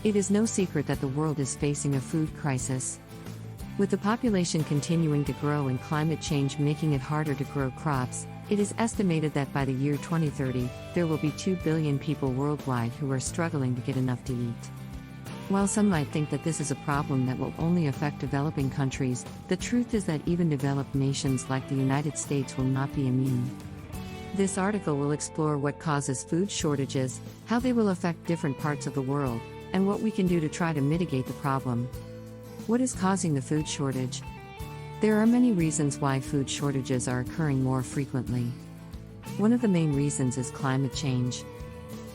It is no secret that the world is facing a food crisis. With the population continuing to grow and climate change making it harder to grow crops, it is estimated that by the year 2030, there will be 2 billion people worldwide who are struggling to get enough to eat. While some might think that this is a problem that will only affect developing countries, the truth is that even developed nations like the United States will not be immune. This article will explore what causes food shortages, how they will affect different parts of the world, and what we can do to try to mitigate the problem. What is causing the food shortage? There are many reasons why food shortages are occurring more frequently. One of the main reasons is climate change.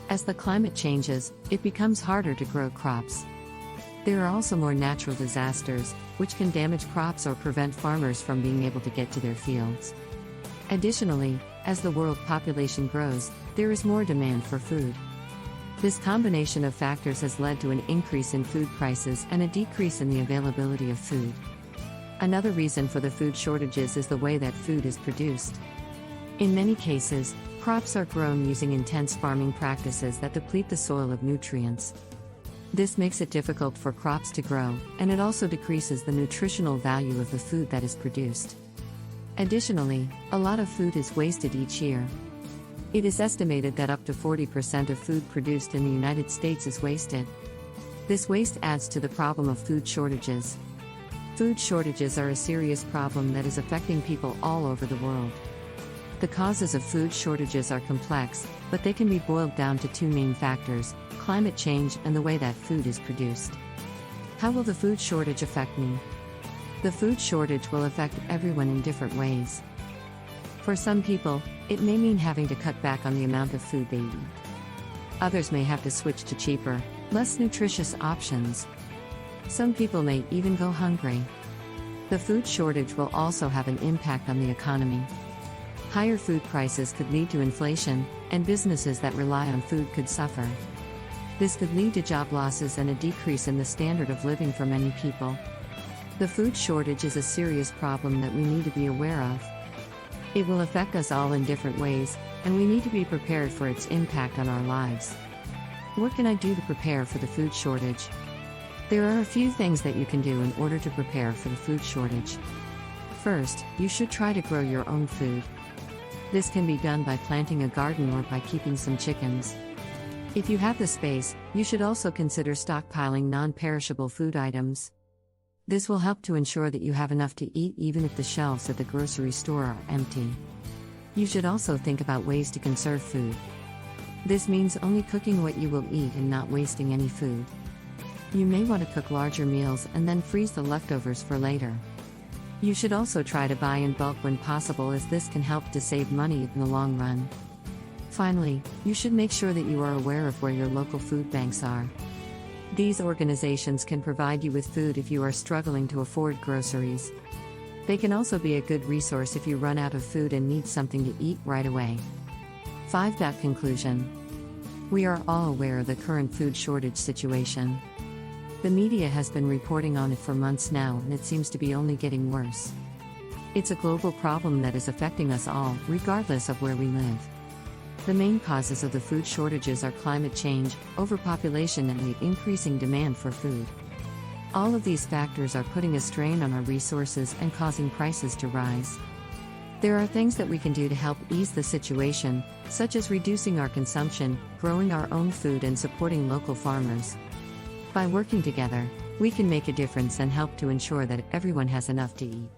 As the climate changes, it becomes harder to grow crops. There are also more natural disasters, which can damage crops or prevent farmers from being able to get to their fields. Additionally, as the world population grows, there is more demand for food. This combination of factors has led to an increase in food prices and a decrease in the availability of food. Another reason for the food shortages is the way that food is produced. In many cases, crops are grown using intense farming practices that deplete the soil of nutrients. This makes it difficult for crops to grow, and it also decreases the nutritional value of the food that is produced. Additionally, a lot of food is wasted each year. It is estimated that up to 40% of food produced in the United States is wasted. This waste adds to the problem of food shortages. Food shortages are a serious problem that is affecting people all over the world. The causes of food shortages are complex, but they can be boiled down to two main factors: climate change and the way that food is produced. How will the food shortage affect me? The food shortage will affect everyone in different ways. For some people, it may mean having to cut back on the amount of food they eat. Others may have to switch to cheaper, less nutritious options. Some people may even go hungry. The food shortage will also have an impact on the economy. Higher food prices could lead to inflation, and businesses that rely on food could suffer. This could lead to job losses and a decrease in the standard of living for many people. The food shortage is a serious problem that we need to be aware of. It will affect us all in different ways, and we need to be prepared for its impact on our lives. What can I do to prepare for the food shortage? There are a few things that you can do in order to prepare for the food shortage. First, you should try to grow your own food. This can be done by planting a garden or by keeping some chickens. If you have the space, you should also consider stockpiling non-perishable food items. This will help to ensure that you have enough to eat even if the shelves at the grocery store are empty. You should also think about ways to conserve food. This means only cooking what you will eat and not wasting any food. You may want to cook larger meals and then freeze the leftovers for later. You should also try to buy in bulk when possible, as this can help to save money in the long run. Finally, you should make sure that you are aware of where your local food banks are. These organizations can provide you with food if you are struggling to afford groceries. They can also be a good resource if you run out of food and need something to eat right away. 5. Conclusion. We are all aware of the current food shortage situation. The media has been reporting on it for months now, and it seems to be only getting worse. It's a global problem that is affecting us all, regardless of where we live. The main causes of the food shortages are climate change, overpopulation, and the increasing demand for food. All of these factors are putting a strain on our resources and causing prices to rise. There are things that we can do to help ease the situation, such as reducing our consumption, growing our own food, and supporting local farmers. By working together, we can make a difference and help to ensure that everyone has enough to eat.